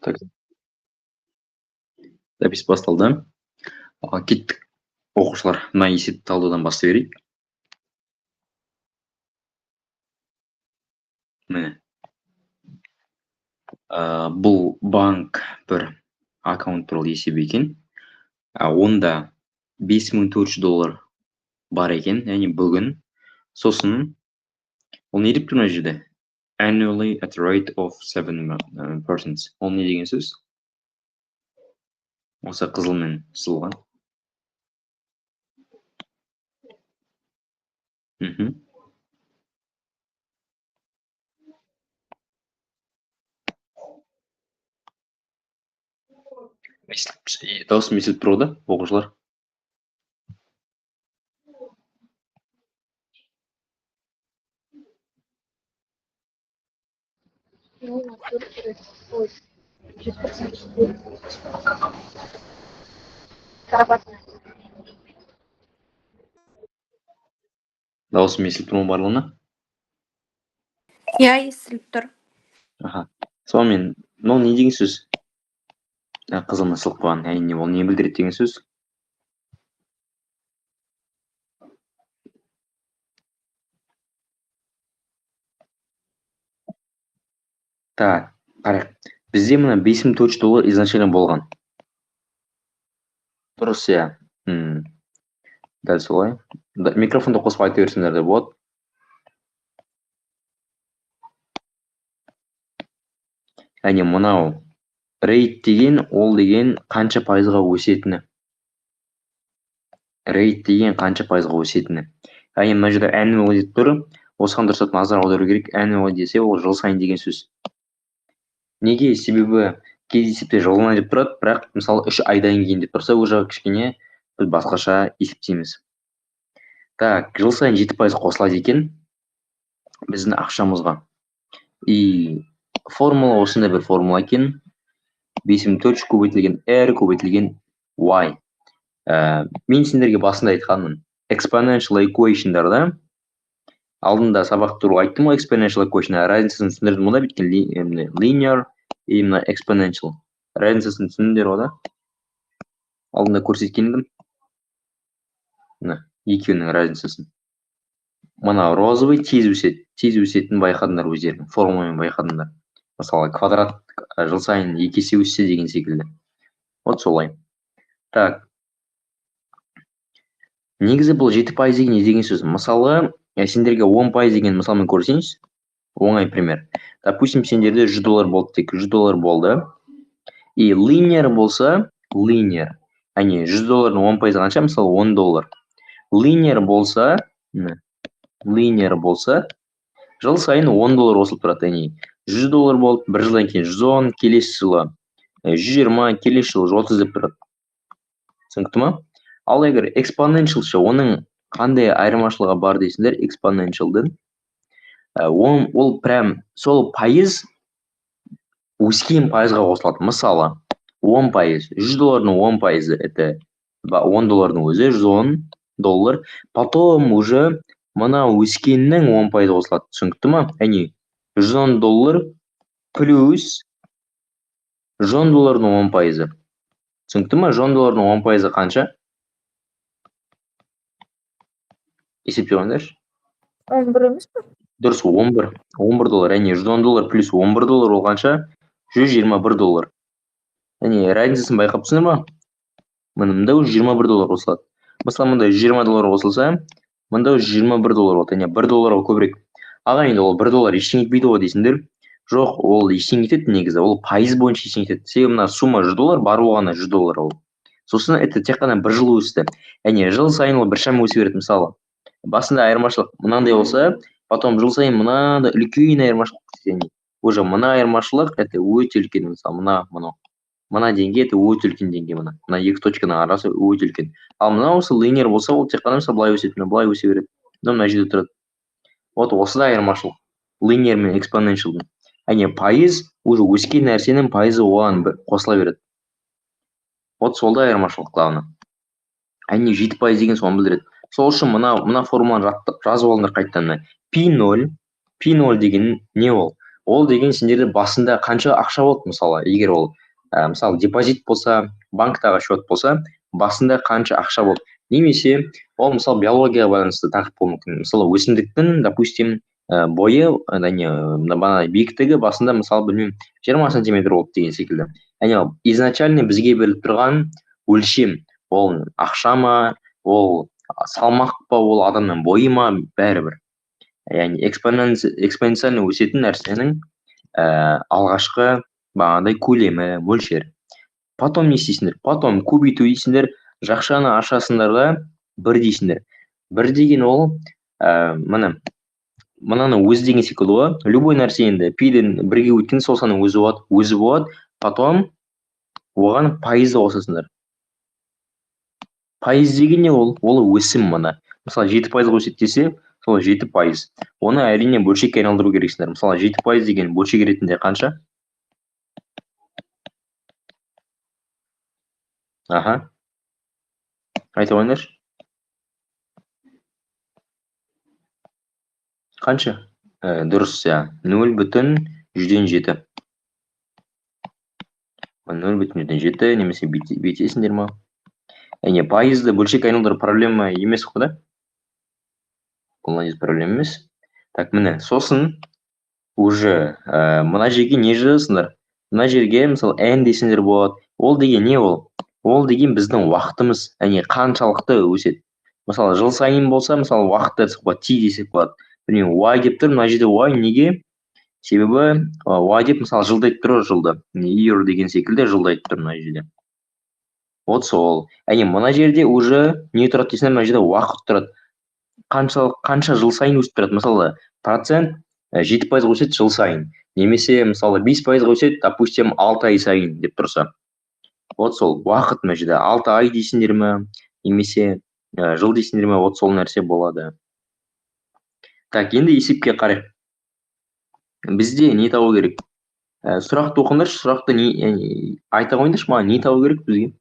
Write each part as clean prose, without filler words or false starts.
Так, запись басталды. Кеттік оқушылар, мына есепті талдаудан бастай берейік. Міне. Бұл банк бір аккаунт туралы есеп екен. Онда $5400 бар екен, яғни бүгін. Сосын, ол не деп тұр мына жерде? Annually at a rate of 7%. Ол не деген сөз? Осы қызылмен сызылған. Дауысым естіліп тұр да, оқушылар? Дауысым естіліп тұр ма барлығына? Иә, естіліп тұр. Сонымен, мынау не деген сөз? Қызылмен сылып қойған, яғни ол не білдіреді деген сөз? Так, қарайық. Бізде мына $5400 изначально болған. Дұрыс, иә. Дәл солай. Микрофонды қосып айта берсеңдер де болады. Яғни мынау рейт деген, ол деген қанша пайызға өсетіні. Рейт деген қанша пайызға өсетіні. Яғни мына жерде annually деп тұр. Осыған дұрыстап назар аудару керек. Annually десе, ол жыл сайын деген сөз. Неге? Себебі кей есепте жылына деп тұрады, бірақ мысалы 3 айдан кейін деп тұрса, ол жағы кішкене біз басқаша есептейміз. Так, жыл сайын 7% қосылады екен біздің ақшамызға. И формула осындай бір формула екен. 5400 көбейтілген R көбейтілген Y. Мен сендерге басында айтқанмын. Exponential equation'дарда алдында сабақ туралы айттым ғой, exponential equation разницасын түсіндірдім ғой, біткен linear и мына exponential. Разницасын түсіндіңдер ғой да? Алдында көрсеткенdim. Мына екеуінің разницасын. Мына розовый тез өседі. Тез өсетінін байқадыңдар өздерің, формуламен байқадыңдар. Мысалы, квадрат жыл сайын 2 есе өссе деген секілді. Вот солай. Так. Негізі бұл 7% деген не деген сөз? Мысалы, сендерге 10% деген мысалмен көрсеңіз, оңай пример. Допустим, сендерде $100 болды, тек $100 болды. И linear болса, linear. Яғни $100-ның 10% қанша? Мысалы, $10. Linear болса, жыл сайын $10 қосылып тұрады. Яғни $100 болды, бір жылдан кейін 110, келесі жылы 120, келесі жылы 130 деп тұрады. Түсінікті ма? Ал егер exponential ше, оның қандай айырмашылығы бар дейсіңдер, exponential'дың? Ол прям сол пайыз өскен пайызға қосылады. Мысалы, 10%, $100-ның 10%, это $10 өзі, $110. Потом уже мына өскеннің 10% қосылады. Түсінікті ма? Яғни $110 плюс $110-ның 10%. Түсінікті ма? $110-ның 10% қанша? Есептей қойыңдаршы. 11 емес пе? Дұрыс, $11. Яғни $110 плюс $11 ол қанша? $121. Яғни разницасын байқап түсіндіңдер ма? Мында $21 қосылады. Мысалы, мында $120 қосылса, мында $121 болады. Яғни $1 көбірек. Ағайын, ол $1 ештеңе етпейді ғой дейсіңдер. Жоқ, ол ештеңе етеді негізі. Ол пайыз бойынша ештеңе етеді. Себебі мына сумма $100, бар болғаны $100 ол. Сосын это тек қана бір жыл өсті. Яғни жыл сайын ол біршама өсе береді. Мысалы, басында айырмашылық мынандай болса, потом жыл сайын мынандай үлкен айырмашылық өседі. Уже мына айырмашылық это өте үлкен. Мысалы, мына деңгей это өте үлкен деңгей мына. Мына екі точканың арасы өте үлкен. Ал мына осы linear болса, ол тек қана мысалы былай өседі, былай өсе береді. Мына жерде тұрады. Вот осыда айырмашылық. Linear мен exponential. Яғни пайыз уже өскен нәрсенің пайызы оған қосыла береді. Вот солда айырмашылық главное. Яғни 7% деген соны білдіреді. Сол үшін мына формуланы жазып алыңдар қайтадан. P0 деген не ол? ол деген сендерде басында қанша ақша болды, мысалы егер ол мысалы депозит болса, банктағы счет болса, басында қанша ақша болды, немесе ол мысалы биологияға байланысты тақырып болуы мүмкін. Мысалы өсімдіктің, допустим, бойы биіктігі басында мысалы білмеймін 20 сантиметр болды деген секілді. Яғни изначально бізге беріліп тұрған өлшем, ол ақша ма, ол салмақ па, ол адамның бойы ма, бәрібір. Яғни экспоненциально өсетін нәрсенің алғашқы бағандай көлемі, мөлшер. Потом не істейсіңдер? Потом көбейту дейсіңдер, жақшаны ашасыңдар да бір дейсіңдер. Бір деген ол мынаны өзі деген секілді ғой. Любой нәрсе енді пиден бірге өткен сол санның өзі болады. Потом оған пайызды қосасыңдар. Пайыз деген не ол? Ол өсім мына. Мысалы 7% өседі десе, сол 7%. Оны әрине бөлшекке айналдыру керексіңдер. Мысалы 7% деген бөлшек ретінде қанша? Аха. Айтып ойындаршы. Қанша? Дұрыс, 0,7. 0,7 немесе бүйтесіңдер ма? Яғни пайызды бөлшек айналдыру проблема емес қой да? Бұл проблема емес. Так, міне, сосын уже мына жерге не жазасыңдар? Мына жерге мысалы n десеңдер болады. Ол деген не ол? Ол деген біздің уақытымыз, яғни қаншалықты өседі. Мысалы жыл сайын болса, мысалы уақытты t десек болады. Білмеймін, y деп тұр, мына жерде y неге? Себебі y деп мысалы жылда айтып тұр, жылда. Year деген секілді жылда айтып тұр мына жерде. Вот сол. Яғни мына жерде уже не тұрады десеңдер, мына жерде уақыт тұрады. Қанша жыл сайын өсіп тұрады. Мысалы процент 7% өседі жыл сайын. Немесе мысалы 5% өседі, допустим, 6 ай сайын деп тұрса. Вот сол уақыт мына жерде 6 ай дейсіңдер ме, немесе жыл дейсіңдер ме, вот сол нәрсе болады. Так, енді есепке қарайық. Бізде не табу керек? Сұрақты оқыңдаршы, сұрақты айта қойыңдаршы, маған не табу керек бізге?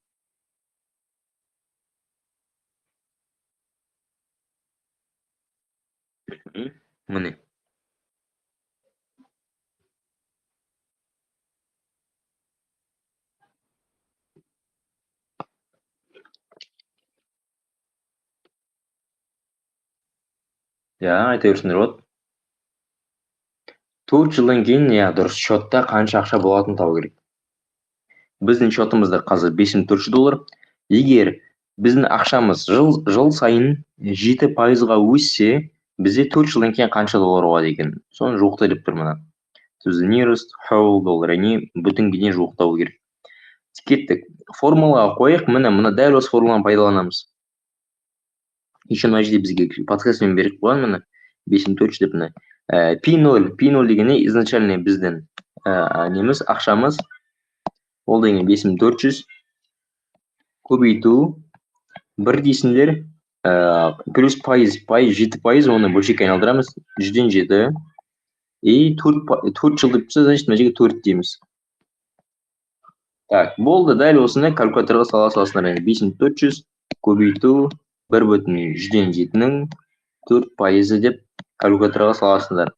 Міне. Айта берсіңдер болады. 4 жылдан кейін, дұрыс, счетта қанша ақша болатынын табу керек. Біздің счетымызда қазір $5400. Егер біздің ақшамыз жыл сайын 7%-ға өссе, бізде 4 жылдан кейін қанша доллар болады екен? Соны жуықта деп тұр мына. To the nearest whole dollar, яғни бүтінгеннен жуықтау керек. Кеттік. Формулаға қойық, мына дәл осы формуланы пайдаланамыз. Еще мына жерде бізге подкастпен беріп қойған, міне 5400 деп мына. P0 дегенде изначально біздің неміз ақшамыз, ол деген 5400 көбейту 1 дейсіңдер, плюс пайыз 7%, оны бөлшекке айналдырамыз, 100-7. И 4 жыл деп тұрса, значит, мына жерге 4 дейміз. Так, болды, дәл осыны калькуляторға саласыңдар. 5400 көбейту 1/100-ның 4% деп калькуляторға саласыңдар.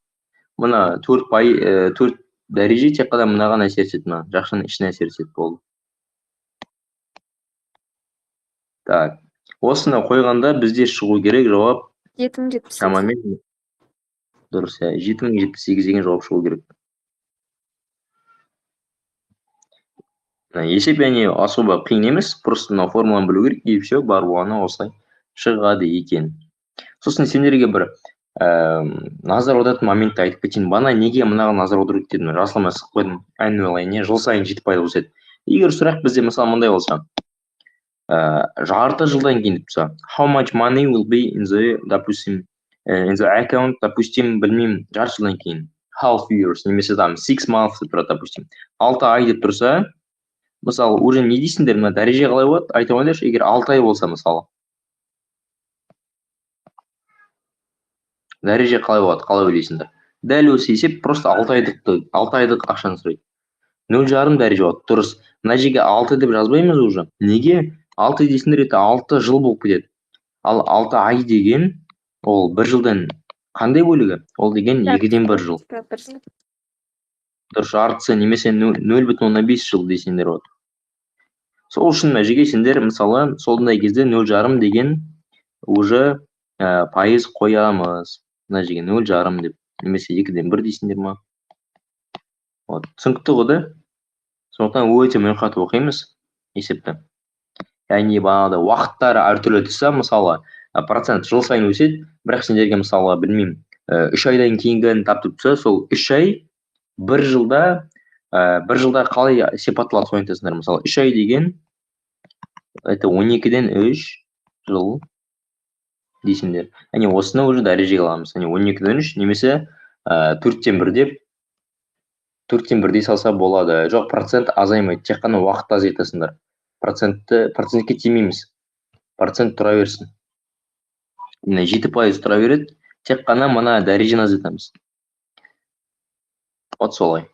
Мына 4 дәреже тек қана мынаған әсер етеді, жақшаның ішіне әсер етеді, болды. Так, осыны қойғанда бізде шығу керек жауап 7078. шамамен дұрыс, 7078 деген жауап шығу керек. Есеп особо қиын емес, просто мына формуланы білу керек, и все, бар болғаны осылай шығады екен. Сосын сендерге бір назар аударатын моментті айтып кетейін. Бана неге мынаған назар аудару керек дедім, жасылмай сықып қойдым. Annual, жыл сайын 7% өседі. Егер сұрақ бізде мысалы мындай болса, жарты жылдан кейін деп тұрса, how much money will be in the account, допустим, білмеймін, жарты жылдан кейін, half years, немесе 6 months деп тұрады, допустим, 6 ай деп тұрса, мысалы, уже не дейсіңдер, мына дәреже қалай болады? Айта қойыңдаршы, егер 6 ай болса, мысалы. Дәреже қалай болады? Қалай ойлайсыңдар? Дәл осы есеп просто 6 айдық ақшаны сұрайды. 0,5 дәреже болады. Дұрыс. Мына жерге 6 деп жазбаймыз уже. Неге? 6 дейсіңдер, 6 жыл болып кетеді. Ал 6 ай деген ол 1 жылдан қандай бөлігі? Ол деген 2-ден 1 жыл. дұрыс, жартысы немесе 0,5 жыл дейсіңдер болады. Сол үшін мына жерге сендер мысалы сондай кезде 0,5 деген уже пайыз қоямыз. Мына жерге 0,5 деп, немесе 2-ден 1 дейсіңдер ма? Вот, түсінікті ғой да? Сондықтан өте мұқият оқимыз есепті. Яғни бағанағыдай уақыттары әртүрлі тұрса, мысалы, процент жыл сайын өседі, бірақ сендерге мысалы, білмеймін, 3 айдан кейінгіні тапты тұрса, сол 3 ай 1 жылда қалай сипатталады соны айтасыңдар. Мысалы, 3 ай деген это 12-ден 3 жыл дейсіңдер. Яғни осыны уже дәреже аламыз. Яғни 12-ден 3 немесе 4-тен 1 деп 4-тен 1 дей салса болады. Жоқ, процент азаймайды, тек қана уақытты азайтасыңдар. Процентке тимейміз. Процент тұра берсін. 7% тұра береді, тек қана мына дәрежені азайтамыз. Вот солай.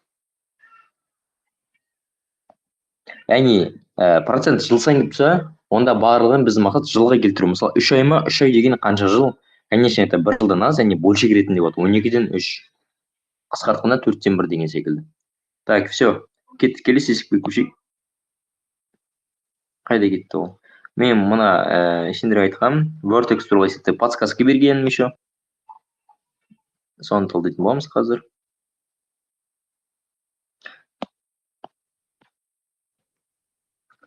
Яғни процент жыл сайын тұрса, онда барлығын біздің мақсат жылға келтіру. Мысалы, 3 ай ма, 3 ай деген қанша жыл? Конечно, это 1 жылдан аз, яғни бөлшек ретінде болады. 12-ден 3. Қысқартқанда 4-тен 1 деген секілді. Так, все. Кеттік, келесі есепке көшейік. Қайда кетті ол? Мен мына сендерге айтқам, vertex туралы есепте подсказка бергенім еще. Соны талдайтын боламыз қазір.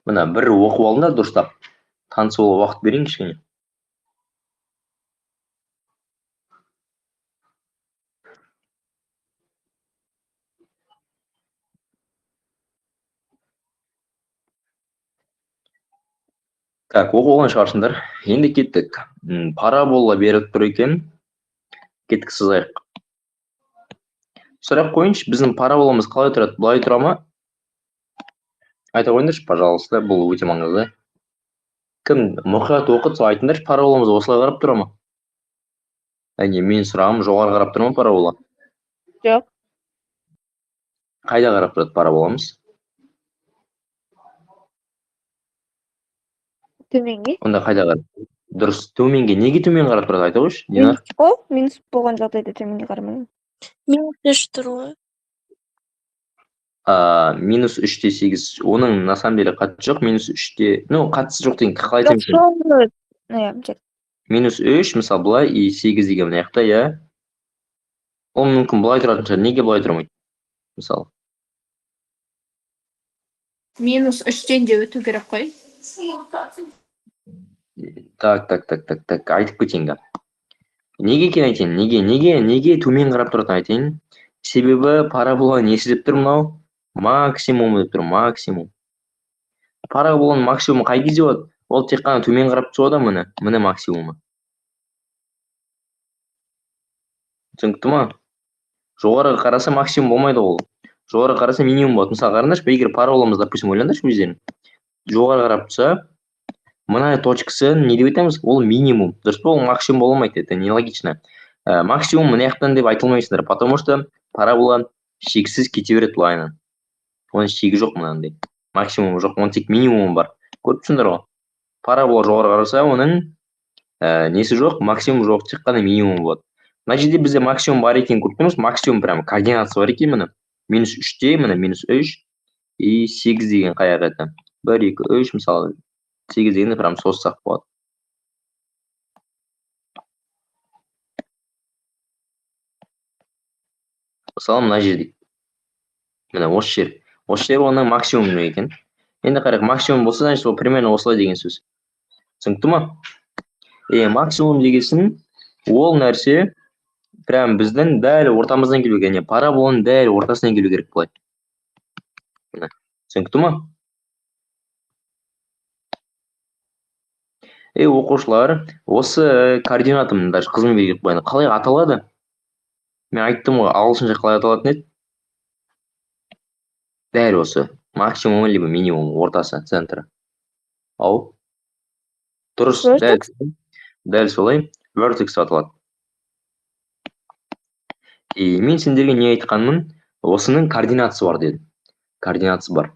Мына бір оқып алыңдар дұрыстап. Танысуға уақыт берейін кішкене. Так, оқып алған шығарсыңдар. Енді кеттік. Парабола беріп тұр екен. Кеттік, сызайық. Сұрақ қойыңызшы, біздің параболамыз қалай тұрады? Былай тұра ма? Айта қойыңдаршы, пожалуйста, бұл өте маңызды. Кім мұқият оқып, сол айтыңдаршы, параболамыз осылай қарап тұра ма? Яғни мен сұрағым, жоғары қарап тұра ма парабола? Жоқ. Қайда қарап тұрады параболамыз? Төменге. Онда қайда қарап? Дұрыс, төменге. Неге төмен қарап тұрады, айта қойшы, Динар? Минус болған жағдайда төменге қарамаймын. -3 тұр ғой. -3-те 8. Оның на самом деле қатысы жоқ. -3-те, қатысы жоқ деген қалай айтайын үшін? -3, мысалы, былай, и 8 деген мына жақта, иә. Ол мүмкін былай тұратын шығар. Неге былай тұрмайды? Мысалы. -3-тен де өту керек қой. Так, айтып кетейін. Неге екен айтайын? Неге төмен қарап тұратын айтайын? Себебі парабола несі деп тұр мынау? Максимум деп тұр, максимум. Параболаның максимумы қай кезде болады? Ол тек қана төмен қарап тұрса да, міне максимумы. Түсінікті ма? Жоғарыға қараса максимум болмайды ол. Жоғарыға қараса минимум болады. Мысалы, қараңдаршы, егер параболамыз, допустим, ойлаңдаршы өздерің. Жоғары қарап тұрса, мына точкасы не деп айтамыз? Ол минимум. Дұрыс па? Ол максимум болмайды. Это нелогично. Максимум мына жақтан деп айтылмайсыңдар, потому что парабола шексіз кете береді лайны. Оның шегі жоқ мынандай. Максимум жоқ, оның тек минимум бар. Көріп тұрсыңдар ғой? Парабола жоғары қараса, оның несі жоқ, максимум жоқ, тек қана минимум болады. Мына жерде бізде максимум бар екен, көріп тұрмыз, максимум прям координатасы бар екен міне. -3-те, міне -3 и 8 деген қай жақта? 1, 2, 3, мысалы 8 дегенді прям соссақ болады. Мысалы, мына жерде. Міне осы жер оның максимум екен. Енді қарайық, максимум болса, значит, ол примерно осылай деген сөз. Түсінікті ма? Максимум дегесін, ол нәрсе прям біздің дәл ортамыздан келу керек, яғни параболаның дәл ортасынан келу керек былай. Түсінікті ма? Оқушылар, осы координатым, даже қызым берген қойды. Қалай аталады? Мен айттым ғой, ағылшынша қалай аталатын еді? Дәл осы. Максимум либо минимум ортасы, центрі. Ау? Дұрыс, дәл солай. Vertex аталады. Мен сендерге не айтқанмын? Осының координатасы бар дедім. Координатасы бар.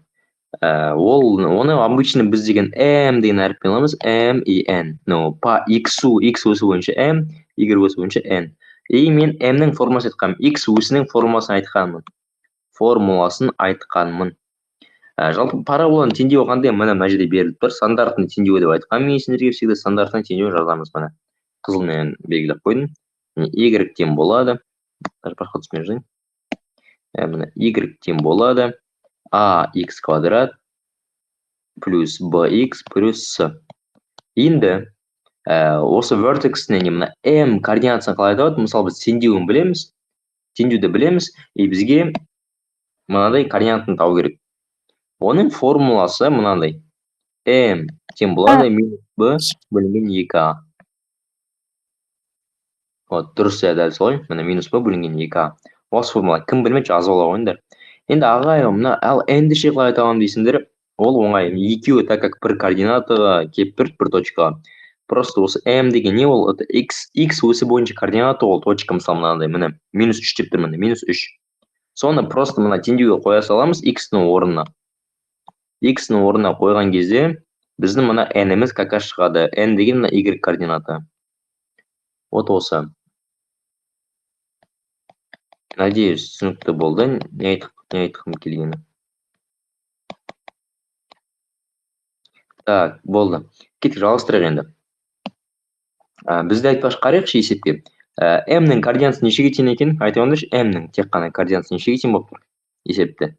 Оны обычно біз деген m деген әріппен аламыз. M и n. По x өсі бойынша m, y өсі бойынша n. Мен m-нің формасы айтқанмын. X өсінің формасын айтқанмын. формуласын айтқанмын. Жалпы параболаның теңдеуі қандай? Мына жерде беріліп тұр. Стандартный теңдеуі деп айтқан мен сендерге всегда стандартный теңдеуін жазамыз мына. Қызылмен белгілеп қойдым. Y тең болады. Даже проход смежный. Мына Y тең болады. AX квадрат плюс BX плюс S. Енді осы vertex'іне мына M координатасын қалай табады? Мысалы біз теңдеуін білеміз. Теңдеуді білеміз. И бізге мынандай координатын табу керек. Оның формуласы мынандай. M тең болады минус B бөлінген 2A. Вот, дұрыс дәл солай. Мына минус B бөлінген 2A. Осы формула кім білмейді жазып ала қойыңдар. Енді ағайын, мына ал n-ді ше қалай табамын дейсіңдер? Ол оңай. Екеуі так как бір координатаға келіп тұр, бір точкаға. Просто осы m деген не ол? Это x өсі бойынша координаты ол точка мысалы мынандай. Міне минус 3 деп тұр, міне минус 3. Соны просто мына теңдеуге қоя саламыз x-ның орнына. X-ның орнына қойған кезде біздің мына n-іміз кака шығады. N деген мына y координаты. Вот осы. Надеюсь, түсінікті болды. Не айтқым келгені. Так, болды. Кетіп жалғастырайық енді. Бізді айтпақшы қарайықшы есепке. M-нің координатасы нешеге тең екен? Айта қойыңдаршы, M-нің тек қана координатасы нешеге тең болып тұр? Есепте.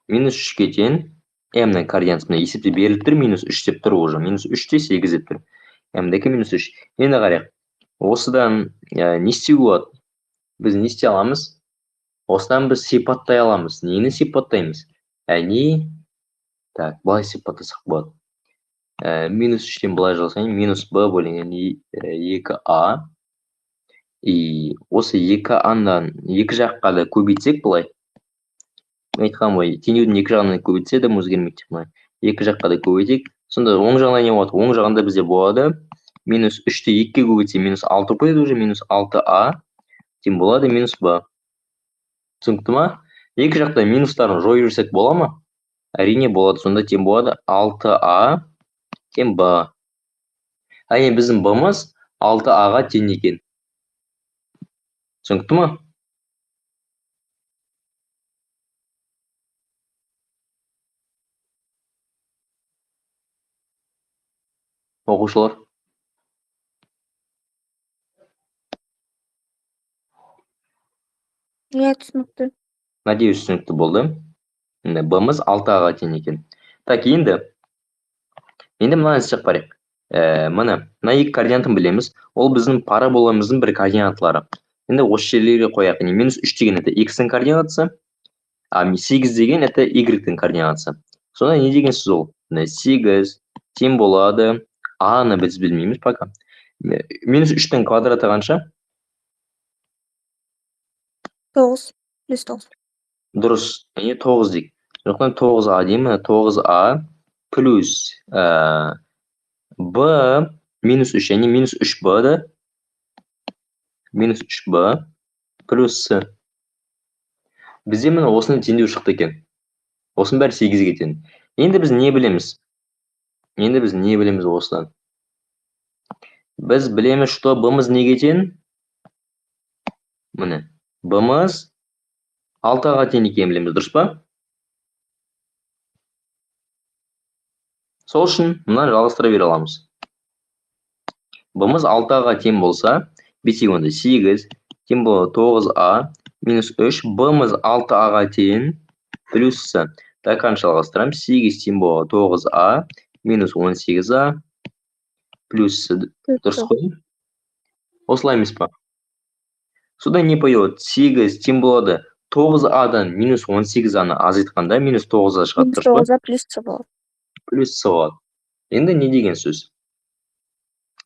Минус 3-ке тең. M-нің координатасы есепте беріліп тұр, минус 3 деп тұр уже. Минус 3-те 8 деп тұр. M-дегі минус 3. Енді қарайық. Осыдан не істеуге болады? Біз не істей аламыз? Осыдан біз сипаттай аламыз. Нені сипаттаймыз? Не? Так, былай сипаттасақ болады. Минус 3-тен былай жазайын. Минус B бөлінген 2A. И осы 2A-дан екі жаққа да көбейтсек былай. Айтқан ғой, теңдеудің екі жағынан көбейтсе де өзгермейді деп. Екі жаққа да көбейтейік. Сонда оң жағында не болады? Оң жағында бізде болады. Минус 3-те 2-ге көбейтсе минус 6 болады уже. Минус 6A тең болады минус B. Түсінікті ма? Екі жақта минустарын жойып жүрсек бола ма? Әрине болады. Сонда тең болады 6A тең B. Әне біздің B-мыз 6A-ға тең екен. Түсінікті ма? Оқушылар. Иә, түсінікті. Надеюсь, түсінікті болды. B-мыз 6A-ға тең екен. Так, енді мынаны істеп қарайық. Мына екі координатын білеміз. Ол біздің параболамыздың бір координаталары. Енді осы жерлерге қояйық. Минус 3 деген это x-ің координатасы, а 8 деген это y-дің координатасы. Сонда не деген сөз ол? 8 тең болады. А-ны біз білмейміз пока. Минус 3-тің квадраты қанша? 9 плюс 9. Дұрыс. 9 дейік. Жоқтан 9A деймін. 9A плюс B минус 3. Яғни минус 3B да. Минус 3B плюс S. Бізде міне осыны теңдеу шықты екен. Осының бәрі 8-ге тең. Енді біз не білеміз осыдан? Біз білеміз, что B-мыз неге тең? Міне. B-мыз 6-ға тең екенін білеміз, дұрыс па? Сол үшін мынаны жалғастыра бере аламыз. B-мыз 6-ға тең болса, бетек онда 8 тең болады 9A минус 3. B-мыз 6A-ға тең плюс S. Так, қанша жалғастырамыз? 8 тең болады 9A минус 18A плюс S. Дұрыс қой? Осылай емес па? Сюда не пойдет. 8 тең болады 9A-дан минус 18A-ны азайтқанда минус 9A шығады, дұрыс па? 9A плюс S болады. Плюс S болады. Енді не деген сөз?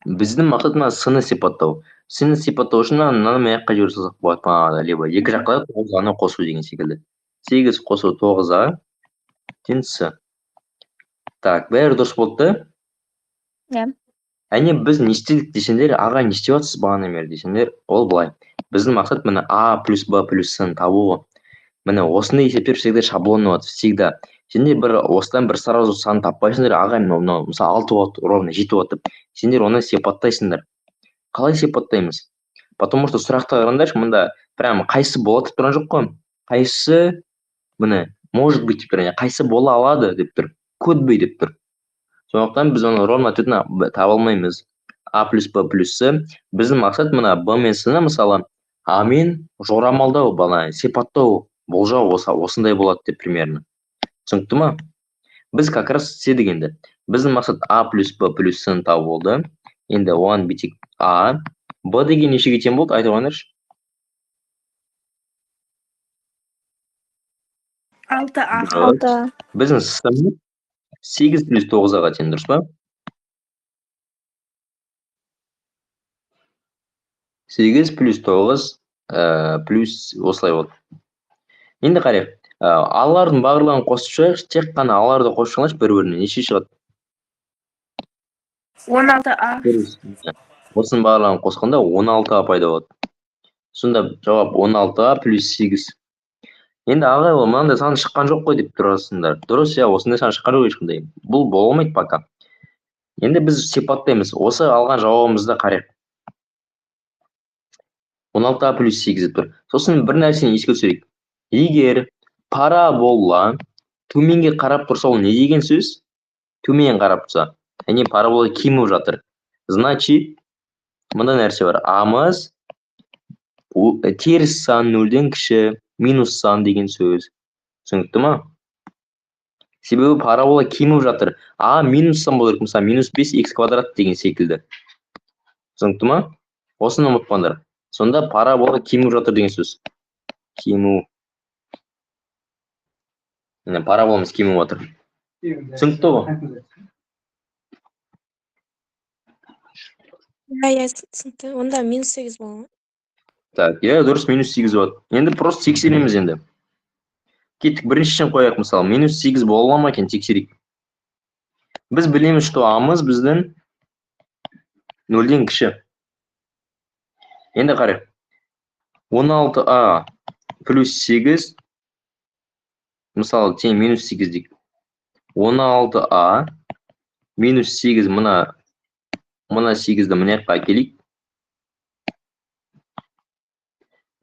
Біздің мақсат мына S-ны сипаттау. S-ны сипаттау үшін мынаны маяққа жіберіп салсақ болады. Либо екі жаққа 9A-ны қосу деген секілді. 8 қосу 9A тең S. Так, бәрі дұрыс болды. Иә. Әне біз не істедік десеңдер, аға не істеп жатсыз бағанадан бері десеңдер, ол былай. Біздің мақсат мына A плюс B плюс S-ны табу. Міне осыны есептеп всегда шаблонный болады, всегда. Сендер бір осыдан бір сразу сан таппайсыңдар, аға мынау мысалы 6 болады, ровно 7 болады деп. Сендер оны сипаттайсыңдар. қалай сипаттаймыз? Потому что сұрақта қараңдаршы, мында прям қайсы болады деп тұрған жоқ қой. Қайсы міне может быть деп тұр, қайсы бола алады деп тұр. Could be деп тұр. Сондықтан біз оны ровно ответін таба алмаймыз. А плюс Б плюс С. Біздің мақсат мына Б мен С-ні мысалы А мен жорамалдау, сипаттау, болжау осындай болады деп примерно. Түсінікті ма? Біз как раз істедік енді. Біздің мақсат А плюс Б плюс С-ні табу болды. Енді оған бүйтейік. А, Б деген нешеге тең болды? Айтып қойыңдаршы. 6А. Дұрыс. 6. Біздің С-ні 8 плюс 9-ға тең, дұрыс па? 8 плюс 9 плюс осылай болды. Енді қарайық. Алардың бағырларын қосып шығайықшы, тек қана аларды қосып шығайықшы бір-біріне. Неше шығады? 16А. Осының бағырларын қосқанда 16А пайда болады. Сонда жауап 16А плюс 8. Енді ағай, ол мынандай сан шыққан жоқ қой деп тұрасыңдар. Дұрыс, осындай сан шыққан жоқ ешқандай. Бұл бола алмайды пока. Енді біз сипаттаймыз. Осы алған жауабымызды қарайық. 16А плюс 8 деп тұр. Сосын бір нәрсені еске түсірейік. Егер парабола төменге қарап тұрса, ол не деген сөз? Төмен қарап тұрса. Яғни парабола кеміп жатыр. Значит, мында нәрсе бар. Амыз теріс сан нөлден кіші, минус сан деген сөз. Түсінікті ма? Себебі парабола кеміп жатыр. А минус сан болу керек, мысалы минус 5х квадрат деген секілді. Түсінікті ма? Осыны ұмытпаңдар. Сонда парабола кеміп жатыр деген сөз. Кему. Параболамыз кеміп жатыр. Түсінікті ғой? Я түсінікті. Онда минус 8 болады ма? Так, дұрыс, минус 8 болады. Енді просто тексереміз енді. Кеттік, біріншіден қояйық, мысалы, минус 8 бола ма екен, тексерейік. Біз білеміз, что амыз біздің нөлден кіші. Енді қарайық. 16А плюс 8, мысалы, тең минус 8 дейік. 16А минус 8 мына 8-ді мына жаққа әкелейік.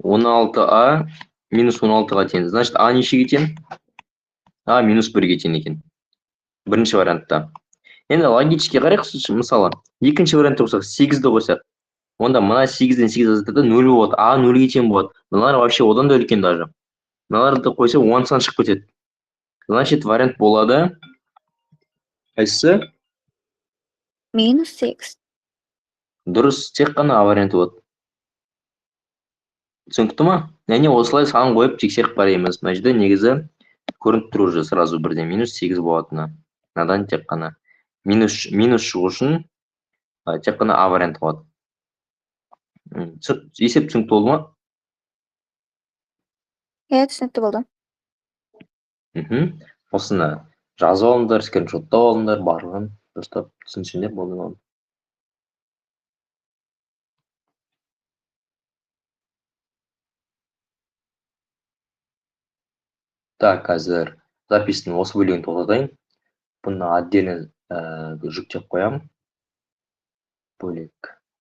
16А минус 16-ға тең. Значит, А нешеге тең? А минус 1-ге тең екен. Бірінші вариантта. Енді логически қарайық, мысалы, екінші вариантта болсақ, 8-ді қойсақ, онда мына 8-ден 8 азайтады, 0 болады. А 0-ге тең болады. Мыналар вообще одан да үлкен даже. Мыналарды қойса 10 сан шығып кетеді. Значит, вариант болады. Қайсысы? Minus 6. Дұрыс, тек қана А варианты болады. Түсінікті ма? Яғни осылай сан қойып тексеріп қараймыз. Мына жерде негізі көрініп тұр уже сразу бірден минус 8 болатыны. Надан тек қана минус шығу үшін тек қана А варианты болады. Есеп түсінікті болды ма? Түсінікті болды. Осыны жазып алыңдар, скриншоттап алыңдар, барлығын дұрыстап түсінсеңдер болды. Так, қазір записьтің осы бөлігін тоқтатайын. Бұны отдельно жүктеп қоямын. Бөлек.